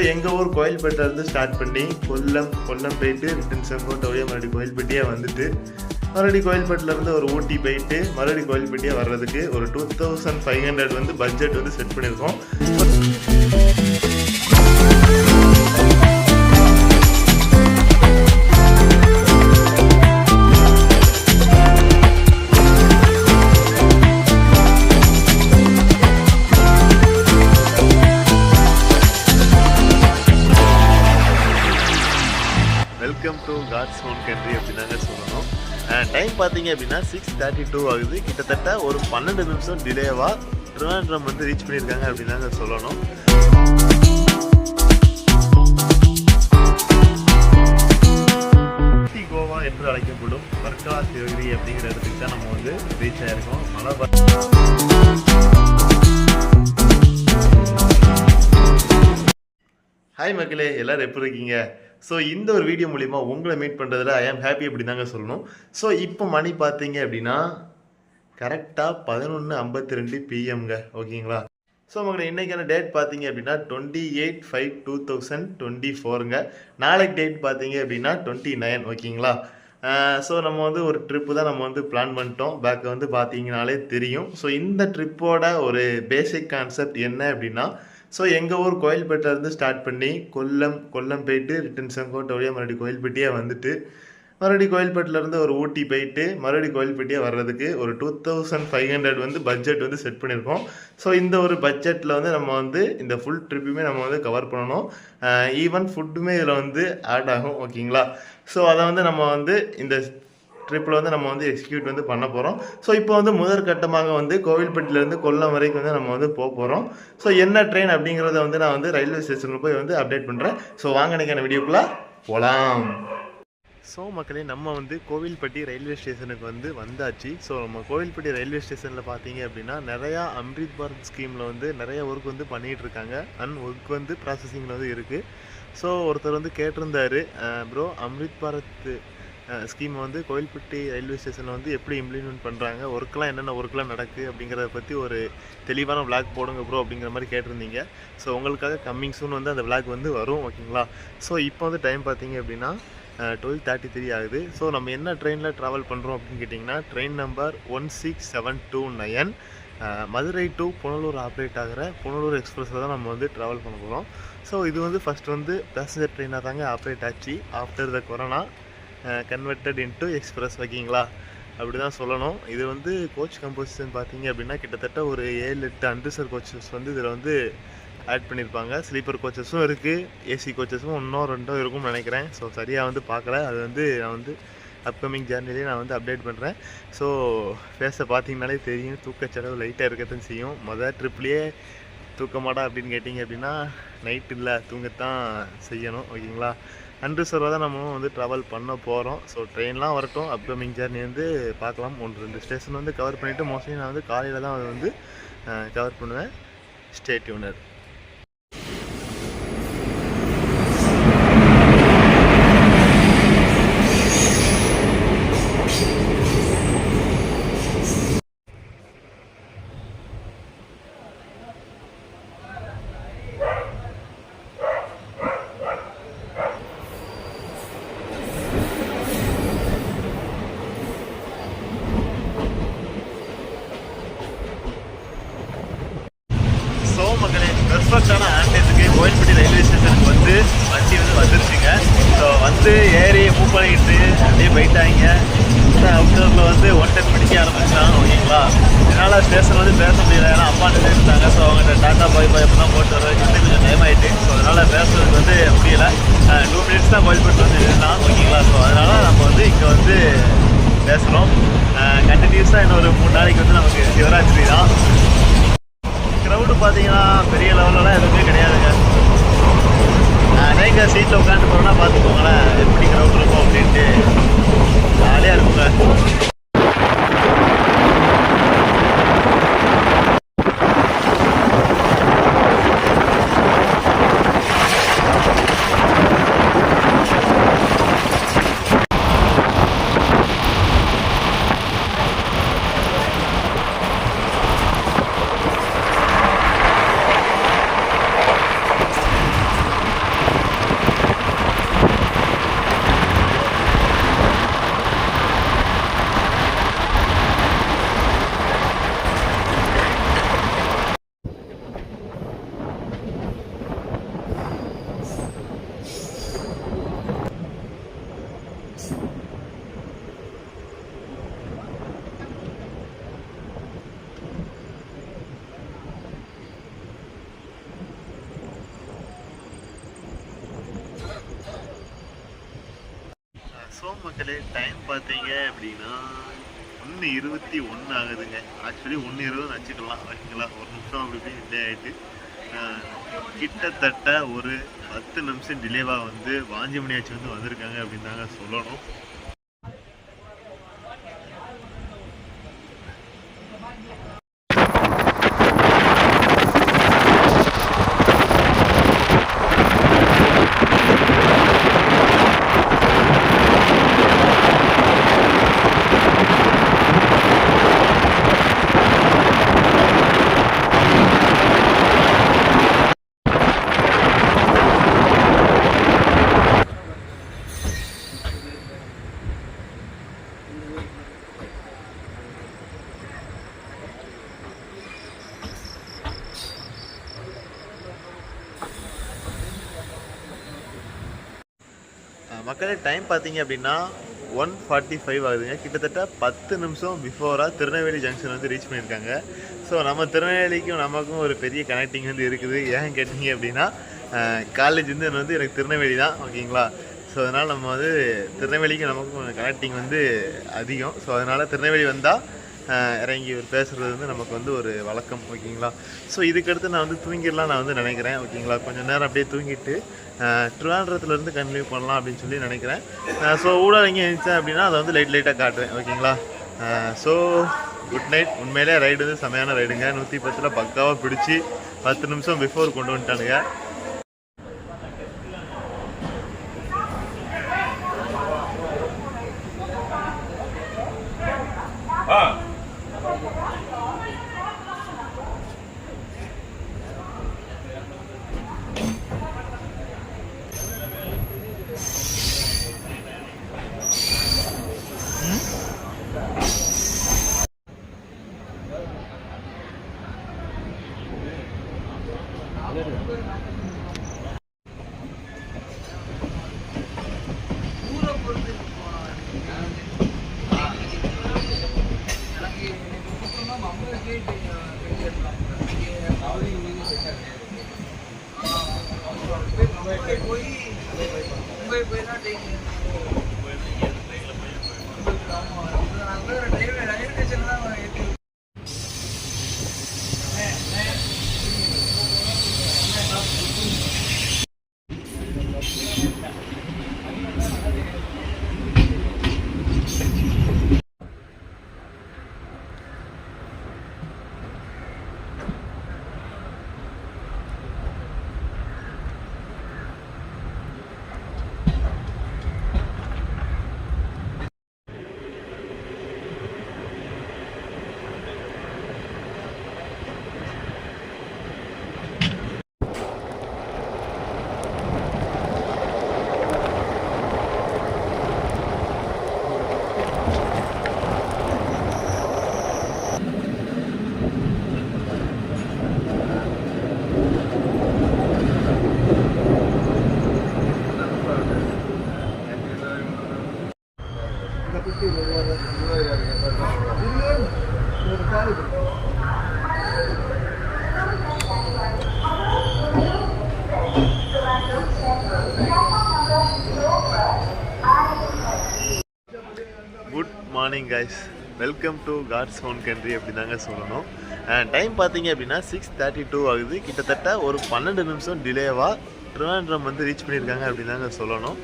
எங்கள் ஊர் கோயில்பேட்டிலேருந்து ஸ்டார்ட் பண்ணி கொல்லம் போயிட்டு ரிட்டன் செங்கோட்டை வழியாக மறுபடியும் கோயில்பேட்டியாக வந்துட்டு மறுபடியும் கோயில்பேட்டிலேருந்து ஒரு ஊட்டி போயிட்டு மறுபடியும் கோயில்பேட்டியாக வர்றதுக்கு ஒரு 2500 வந்து பட்ஜெட் வந்து செட் பண்ணியிருக்கோம். Welcome to God's own country அப்படின்னாங்க சொல்லணும். டைம் பார்த்தீங்க அப்படின்னா 6:32 ஆகுது. கிட்டத்தட்ட ஒரு 12 நிமிஷம் டிலேவாக திருவனந்தபுரம் வந்து ரீச் பண்ணியிருக்காங்க அப்படின்னாங்க சொல்லணும். ஊட்டி கோவா என்று அழைக்கப்படும் வர்க்கலா சிவகிரி அப்படிங்கிற இடத்துக்கு தான் நம்ம வந்து ரீச் ஆகிருக்கோம். ஹாய் மக்களே, எல்லோரும் எப்படி இருக்கீங்க? ஸோ இந்த ஒரு வீடியோ மூலிமா உங்களை மீட் பண்ணுறதுல ஐ ஆம் ஹாப்பி அப்படி தாங்க சொல்லணும். ஸோ இப்போ மணி பார்த்தீங்க அப்படின்னா கரெக்டாக 11:52 PM ஓகேங்களா. ஸோ உங்களை இன்றைக்கான டேட் பார்த்தீங்க அப்படின்னா 28/5/2024ங்க. நாளைக்கு டேட் பார்த்தீங்க அப்படின்னா 29 ஓகேங்களா. ஸோ நம்ம வந்து ஒரு ட்ரிப்பு தான் நம்ம வந்து பிளான் பண்ணிட்டோம். பேக்கை வந்து பார்த்தீங்கனாலே தெரியும். ஸோ இந்த ட்ரிப்போட ஒரு பேசிக் கான்செப்ட் என்ன அப்படின்னா, ஸோ எங்கள் ஊர் கோயில்பேட்டிலேருந்து ஸ்டார்ட் பண்ணி கொல்லம் போயிட்டு ரிட்டன் செங்கோட்டை வழியாக மறுபடியும் கோயில்பேட்டியாக வந்துட்டு மறுபடியும் கோயில்பேட்டிலேருந்து ஒரு ஊட்டி போயிட்டு மறுபடியும் கோயில்பேட்டியாக வர்றதுக்கு ஒரு 2500 வந்து பட்ஜெட் வந்து செட் பண்ணியிருக்கோம். ஸோ இந்த ஒரு பட்ஜெட்டில் வந்து நம்ம வந்து இந்த ஃபுல் ட்ரிப்புமே நம்ம வந்து கவர் பண்ணணும். ஈவன் ஃபுட்டுமே இதில் வந்து ஆட் ஆகும் ஓகேங்களா. ஸோ அதை வந்து நம்ம வந்து இந்த ட்ரிப்பில் வந்து நம்ம வந்து எக்ஸிக்யூட் வந்து பண்ண போகிறோம். ஸோ இப்போ வந்து முதற்கட்டமாக வந்து கோவில்பட்டிலேருந்து கொல்லம் வரைக்கும் வந்து நம்ம வந்து போகிறோம். ஸோ என்ன ட்ரெயின் அப்படிங்கிறத வந்து நான் வந்து ரயில்வே ஸ்டேஷனில் போய் வந்து அப்டேட் பண்ணுறேன். ஸோ வாங்க நினைக்கிற வீடியோக்குள்ளே போகலாம். ஸோ மக்களே, நம்ம வந்து கோவில்பட்டி ரயில்வே ஸ்டேஷனுக்கு வந்து வந்தாச்சு. ஸோ நம்ம கோவில்பட்டி ரயில்வே ஸ்டேஷனில் பார்த்தீங்க அப்படின்னா நிறையா அம்ரித் பாரத் ஸ்கீமில் வந்து நிறைய ஒர்க் வந்து பண்ணிகிட்டு இருக்காங்க. ஒர்க் வந்து ப்ராசஸிங்கில் வந்து இருக்குது. ஸோ ஒருத்தர் வந்து கேட்டிருந்தார், ப்ரோ அம்ரித் பாரத் ஸ்கீமை வந்து கோவில்பட்டி ரயில்வே ஸ்டேஷனில் வந்து எப்படி இம்ப்ளிமெண்ட் பண்ணுறாங்க, ஒர்க்கெலாம் என்னென்ன ஒர்க்கெலாம் நடக்குது அப்படிங்கிறத பற்றி ஒரு தெளிவான விளாக் போடுங்க ப்ரோ அப்படிங்கிற மாதிரி கேட்டிருந்தீங்க. ஸோ உங்களுக்காக கம்மிங் சூன் வந்து அந்த விளாக் வந்து வரும் ஓகேங்களா. ஸோ இப்போ வந்து டைம் பார்த்தீங்க அப்படின்னா 12:33 ஆகுது. ஸோ நம்ம என்ன ட்ரெயினில் ட்ராவல் பண்ணுறோம் அப்படின்னு கேட்டிங்கன்னா, train number 16729 Madurai to Punalur operate ஆகிற புனலூர் எக்ஸ்பிரஸில் தான் நம்ம வந்து ட்ராவல் பண்ண போகிறோம். ஸோ இது வந்து ஃபஸ்ட் வந்து பேசஞ்சர் ட்ரெயினாக தாங்க ஆப்ரேட் ஆச்சு. After the corona converted into express ஓகேங்களா, அப்படி தான் சொல்லணும். இது வந்து கோச் கம்போசிஷன் பார்த்தீங்க அப்படின்னா கிட்டத்தட்ட ஒரு 7-8 அன்ரிசர்வ் கோச்சஸ் வந்து இதில் வந்து ஆட் பண்ணியிருப்பாங்க. ஸ்லீப்பர் கோச்சஸும் இருக்குது, ஏசி கோச்சஸும் இன்னும் 2 இருக்கும்னு நினைக்கிறேன். ஸோ சரியாக வந்து பார்க்கல, அது வந்து நான் வந்து அப்கமிங் ஜேர்னிலே நான் வந்து அப்டேட் பண்ணுறேன். ஸோ ஃபேஸை பார்த்தீங்கனாலே தெரியும், தூக்கச்செலவு லைட்டாக இருக்கத்தான் செய்யும். மொதல் ட்ரிப்லேயே தூக்கமாடா அப்படின்னு கேட்டிங்க அப்படின்னா நைட் இல்லை, தூங்கத்தான் செய்யணும் ஓகேங்களா. அன்ரிசர்வாக தான் நம்ம வந்து ட்ராவல் பண்ண போகிறோம். ஸோ ட்ரெயின்லாம் வரட்டும், அப்கமிங் ஜேர்னி வந்து பார்க்கலாம். 1-2 ஸ்டேஷன் வந்து கவர் பண்ணிவிட்டு மோஸ்ட்லி நான் வந்து காலையில் தான் வந்து கவர் பண்ணுவேன். Stay tuned. பெர்ஃபெக்டான ஆண்டேஜுக்கு கோயில்பட்டி ரயில்வே ஸ்டேஷனுக்கு வந்து வண்டி வந்து வந்துருச்சுங்க. ஸோ வந்து ஏறி மூவ் பண்ணிக்கிட்டு அப்படியே போயிட்டாங்க. அவுட்டரில் வந்து 1:10 மணிக்கு ஆரம்பிச்சிட்டாங்க ஓகேங்களா. என்னால் ஸ்டேஷன் வந்து பேச முடியல, ஏன்னா அப்பா இருந்தாங்க. ஸோ அவங்கள்ட்ட டாட்டா பாய் அப்போ தான் போட்டு வர்றதுக்கு வந்து கொஞ்சம் டைம் ஆகிட்டு. ஸோ அதனால் பேசுறதுக்கு வந்து முடியலை. 2 மினிட்ஸ் தான் கோயில்பட்டி வந்து இருந்தான் ஓகேங்களா. ஸோ அதனால் நம்ம வந்து இங்கே வந்து பேசுகிறோம். கண்டினியூஸாக இன்னொரு 3 நாளைக்கு வந்து நமக்கு சிவராத்திரி தான். க்ரௌடு பார்த்தீங்கன்னா பெரிய லெவலெலாம் எதுவுமே கிடையாதுங்க. நீங்கள் சீட்டில் உட்காந்து போகிறோன்னா பார்த்துக்கோங்களேன் எப்படி க்ரௌட் இருக்கும் அப்படின்ட்டு. ஜாலியாக இருக்குங்க. ஸோ மக்களே டைம் பார்த்தீங்க அப்படின்னா 1:21 ஆகுதுங்க. ஆக்சுவலி 1:20 வச்சுக்கலாம் ஓகேங்களா. ஒரு நிமிஷம் அப்படி இப்படி டிலே ஆகிட்டு கிட்டத்தட்ட ஒரு 10 நிமிஷம் டிலேவாக வந்து வாஞ்சிமணியாச்சு வந்து வந்திருக்காங்க அப்படின்னு தாங்க சொல்லணும். மக்களே டைம் பார்த்தீங்க அப்படின்னா 1:45 ஆகுதுங்க. கிட்டத்தட்ட 10 நிமிஷம் பிஃபோராக திருநெல்வேலி ஜங்ஷன் வந்து ரீச் பண்ணியிருக்காங்க. ஸோ நம்ம திருநெல்வேலிக்கும் நமக்கும் ஒரு பெரிய கனெக்டிங் வந்து இருக்குது. ஏன் கேட்டிங்க அப்படின்னா காலேஜ் வந்து எனக்கு திருநெல்வேலி தான் ஓகேங்களா. ஸோ அதனால் நம்ம வந்து திருநெல்வேலிக்கும் நமக்கும் கனெக்டிங் வந்து அதிகம். ஸோ அதனால் திருநெல்வேலி வந்தால் இறங்கி பேசுகிறது வந்து நமக்கு வந்து ஒரு வழக்கம் ஓகேங்களா. ஸோ இதுக்கடுத்து நான் வந்து தூங்கிடலாம் நான் வந்து நினைக்கிறேன் ஓகேங்களா. கொஞ்சம் நேரம் அப்படியே தூங்கிட்டு ட்ரிவாண்ட்ரத்துலேருந்து கன்டினியூ பண்ணலாம் அப்படின்னு சொல்லி நினைக்கிறேன். ஸோ ஊடாக எங்கே இருந்துச்சேன் அப்படின்னா அதை வந்து லைட்டாக காட்டுவேன் ஓகேங்களா. So good night. உண்மையிலே ரைடு வந்து செமையான ரைடுங்க. 110 பக்காவாக பிடிச்சி 10 நிமிஷம் பிஃபோர் கொண்டு வந்துட்டானுங்க. Good morning guys, welcome to God's own country அப்படி தாங்க சொல்லணும். டைம் பார்த்தீங்க அப்படின்னா 6:32 ஆகுது. கிட்டத்தட்ட ஒரு 12 நிமிஷம் டிலேவாக ட்ரிவாண்ட்ரம் வந்து ரீச் பண்ணியிருக்காங்க அப்படின்னு தாங்க சொல்லணும்.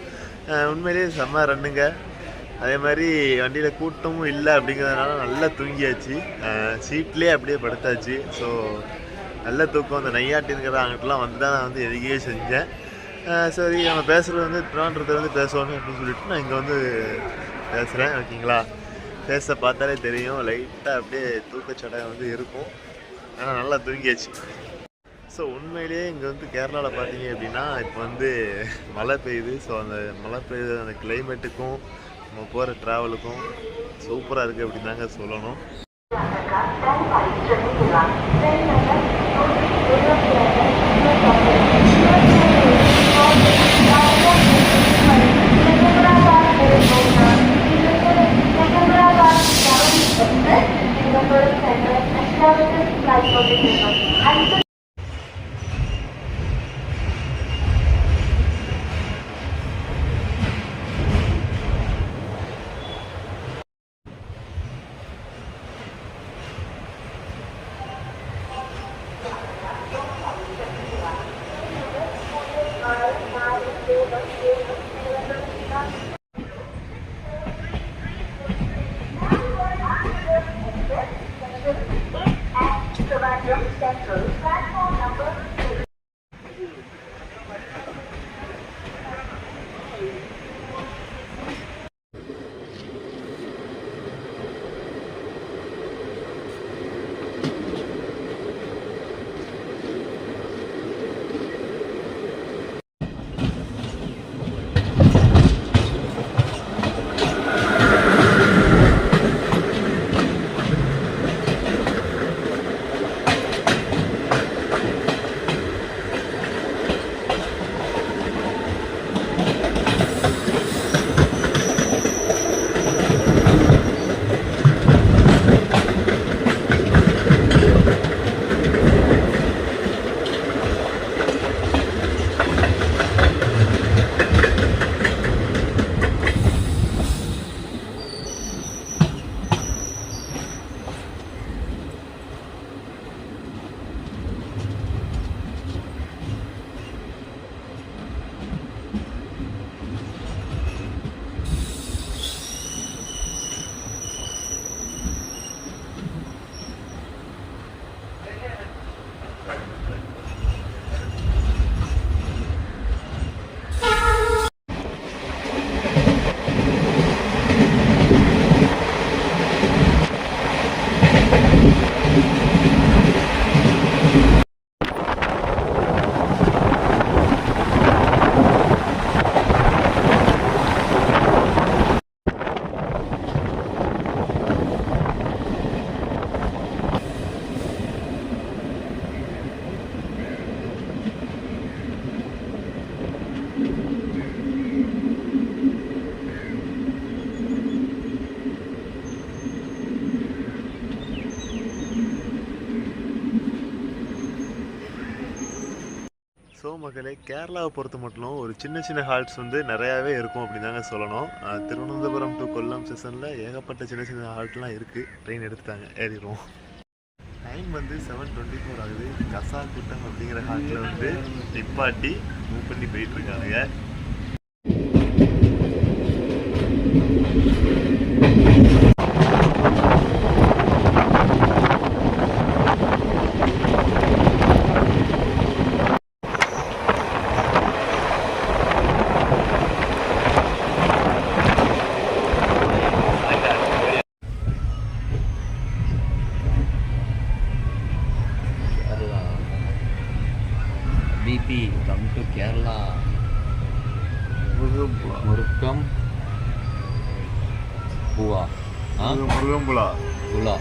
உண்மையிலேயே செம்ம ரன்னுங்க. அதே மாதிரி வண்டியில் கூட்டமும் இல்லை அப்படிங்கிறதுனால நல்லா தூங்கியாச்சு. சீட்லேயே அப்படியே படுத்தாச்சு. ஸோ நல்ல தூக்கம். அந்த நையாட்டின்கிற அங்கிட்டலாம் வந்து தான் நான் வந்து எதுக்கே செஞ்சேன். சரி நம்ம பேசுகிறது வந்து ட்ரிவாண்ட்ரத்தை வந்து பேசுவாங்க அப்படின்னு சொல்லிட்டு நான் இங்கே வந்து பேசுகிறேன் ஓகேங்களா. பேச பார்த்தாலே தெரியும் லைட்டாக அப்படியே தூக்கச்சடை வந்து இருக்கும். ஆனால் நல்லா தூங்கியாச்சு. ஸோ உண்மையிலேயே இங்கே வந்து கேரளாவில் பார்த்தீங்க அப்படின்னா இப்போ வந்து மழை பெய்யுது. ஸோ அந்த மழை பெய்யுது அந்த கிளைமேட்டுக்கும் நம்ம போகிற ட்ராவலுக்கும் சூப்பராக இருக்குது அப்படின்னு தாங்க சொல்லணும். ஸோ மக்களே, கேரளாவை பொறுத்த மட்டும் ஒரு சின்ன சின்ன ஹால்ட்ஸ் வந்து நிறையாவே இருக்கும் அப்படின்னு தாங்க சொல்லணும். திருவனந்தபுரம் டு கொல்லம் ஸ்டேஷனில் ஏகப்பட்ட சின்ன சின்ன ஹால்ட்லாம் இருக்குது. ட்ரெயின் எடுத்துட்டாங்க, ஏறிடுவோம். டைம் வந்து 7:24 ஆகுது. கசா கூட்டம் அப்படிங்கிற ஹால்ட்டில் வந்து நிப்பாட்டி மூவ் பண்ணி போயிட்டுருக்காங்க. BP, come to Kerala. Murukam Pula. முருகம்புலா Pula.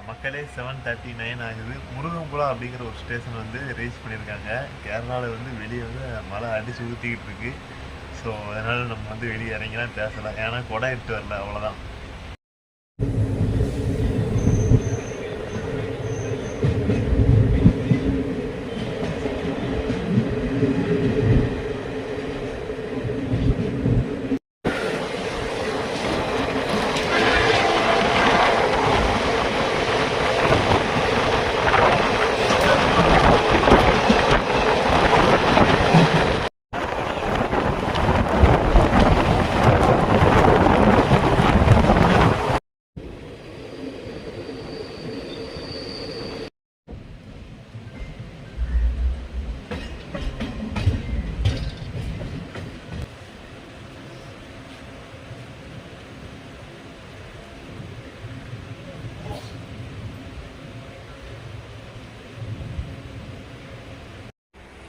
மக்களே 7:39 ஆகுது. முருகம்புலா அப்படிங்கிற ஒரு ஸ்டேஷன் வந்து ரீச் பண்ணியிருக்காங்க. கேரளாவில் வந்து வெளியே வந்து மழை அடிச்சு ஊற்றிக்கிட்டு இருக்கு. ஸோ அதனால் நம்ம வந்து வெளியே இறங்கிலாம் பேசலாம். ஏன்னா கொடை எடுத்து வரல, அவ்வளோதான்.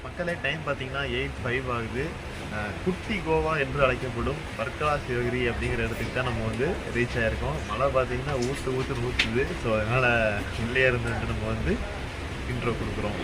மக்களே, டைம் பார்த்தீங்கன்னா 8:05 ஆகுது. குட்டி கோவா என்று அழைக்கப்படும் வர்க்கலா சிவகிரி அப்படிங்கிற இடத்துக்கு தான் நம்ம வந்து ரீச் ஆகிருக்கோம். மழை பார்த்தீங்கன்னா ஊற்றுது. ஸோ அதனால் உள்ளே இருந்துட்டு நம்ம வந்து இன்ட்ரோ கொடுக்குறோம்.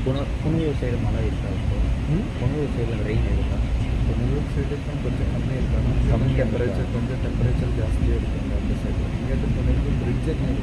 புனலூர் சைடு மழை இருக்கா இப்போ? புனலூர் சைடில் ரெயின் இருக்கா? புனலூர் சைடு கொஞ்சம் கம்மியாக இருக்காங்க. கம்மி டெம்பரேச்சர் கொஞ்சம் டெம்பரேச்சர் ஜாஸ்தியாக இருக்குங்க அந்த சைடு. இங்கே புனலூர் பிரிட்ஜ் இருக்கு.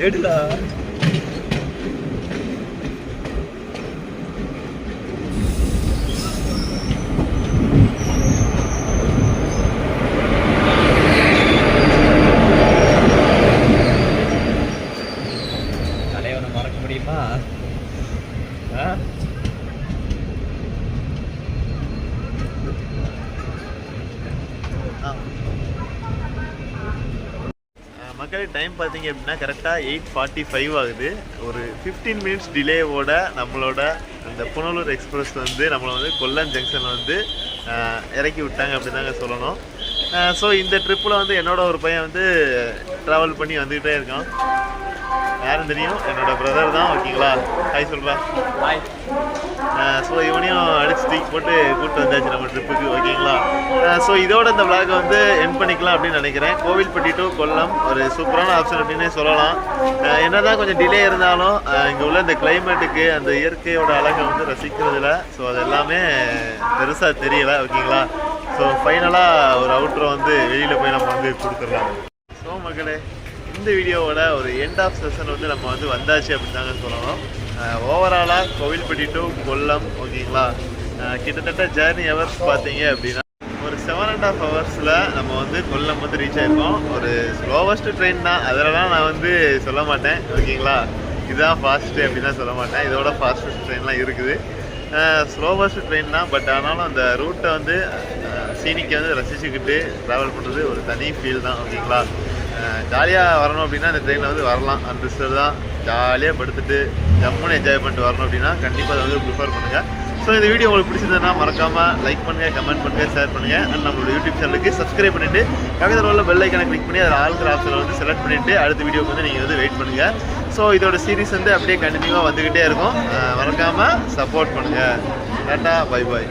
எடுடா. தலைவனை மறக்க முடியுமா? மக்களே டைம் பார்த்தீங்க அப்படின்னா கரெக்டாக 8:45 ஆகுது. ஒரு 15 மினிட்ஸ் டிலேவோட நம்மளோட அந்த புனலூர் எக்ஸ்பிரஸ் வந்து நம்மளை வந்து கொல்லம் ஜங்ஷன் வந்து இறக்கி விட்டாங்க அப்படின்னு தாங்க சொல்லணும். ஸோ இந்த ட்ரிப்பில் வந்து என்னோட ஒரு பையன் வந்து ட்ராவல் பண்ணி வந்துக்கிட்டே இருக்கான். யாரும் தெரியும், என்னோட பிரதர் தான். ஓகேங்களா, ஹாய் சொல்கிறா. ஹாய். ஸோ இவனையும் அடிச்சு தூக்கி போட்டு கூப்பிட்டு வந்தாச்சு நம்ம ட்ரிப்புக்கு. ஓகேங்களா, ஸோ இதோட இந்த விளாகை வந்து என் பண்ணிக்கலாம் அப்படின்னு நினைக்கிறேன். கோவில்பட்டி டு கொல்லம் ஒரு சூப்பரான ஆப்ஷன் அப்படின்னே சொல்லலாம். என்னதான் கொஞ்சம் டிலே இருந்தாலும் இங்கே உள்ள இந்த கிளைமேட்டுக்கு அந்த இயற்கையோட அழகை வந்து ரசிக்கிறதுல ஸோ அது எல்லாமே பெருசாக தெரியலை. ஓகேங்களா, ஸோ ஃபைனலாக ஒரு அவுட்ரோ வந்து வெளியில் போய் நம்ம வந்து கொடுத்துடலாம். ஸோ மக்களே, இந்த வீடியோவோட ஒரு எண்ட் ஆஃப் செஷன் வந்து நம்ம வந்து வந்தாச்சு அப்படின்னு தாங்க சொல்லணும். ஓவராலாக கோவில்பட்டி டு கொல்லம் ஓகேங்களா, கிட்டத்தட்ட ஜேர்னி ஹவர்ஸ் பார்த்தீங்க அப்படின்னா ஒரு 7.5 ஹவர்ஸில் நம்ம வந்து கொல்லம் வந்து ரீச் ஆயிருக்கோம். ஒரு ஸ்லோவஸ்ட் ட்ரெயின் தான், அதிலலாம் நான் வந்து சொல்ல மாட்டேன். ஓகேங்களா, இதுதான் ஃபாஸ்ட்டு அப்படின்னு தான் சொல்ல மாட்டேன். இதோட ஃபாஸ்டஸ்ட் ட்ரெயின்லாம் இருக்குது. ஸ்லோவஸ்ட் ட்ரெயின் தான், பட் ஆனாலும் அந்த ரூட்டை வந்து சீனிக்கை வந்து ரசிச்சுக்கிட்டு ட்ராவல் பண்ணுறது ஒரு தனி ஃபீல் தான். ஓகேங்களா, ஜாலியாக வரணும் அப்படின்னா இந்த ட்ரெயினில் வந்து வரலாம். அந்த சார் தான் ஜாலியாக படுத்துட்டு ஜம்முன்னு என்ஜாய் பண்ணிட்டு வரணும் அப்படின்னா கண்டிப்பாக அதை வந்து ப்ரிஃபர் பண்ணுங்கள். ஸோ இந்த வீடியோ உங்களுக்கு பிடிச்சிருந்ததுன்னா மறக்காமல் லைக் பண்ணுங்கள், கமெண்ட் பண்ணுங்கள், ஷேர் பண்ணுங்கள். அண்ட் நம்மளோட யூடியூப் சேனலுக்கு சப்ஸ்கிரைப் பண்ணிவிட்டு பக்கத்தில் உள்ள பெல் ஐக்கனை கிளிக் பண்ணி அதில் ஆளுங்கிற ஆப்ஷனை வந்து செலக்ட் பண்ணிவிட்டு அடுத்த வீடியோக்கு வந்து நீங்கள் வந்து வெயிட் பண்ணுங்கள். ஸோ இதோட சீரிஸ் வந்து அப்படியே கண்டினியூவாக வந்துக்கிட்டே இருக்கும். மறக்காமல் சப்போர்ட் பண்ணுங்கள். Tata, bye bye.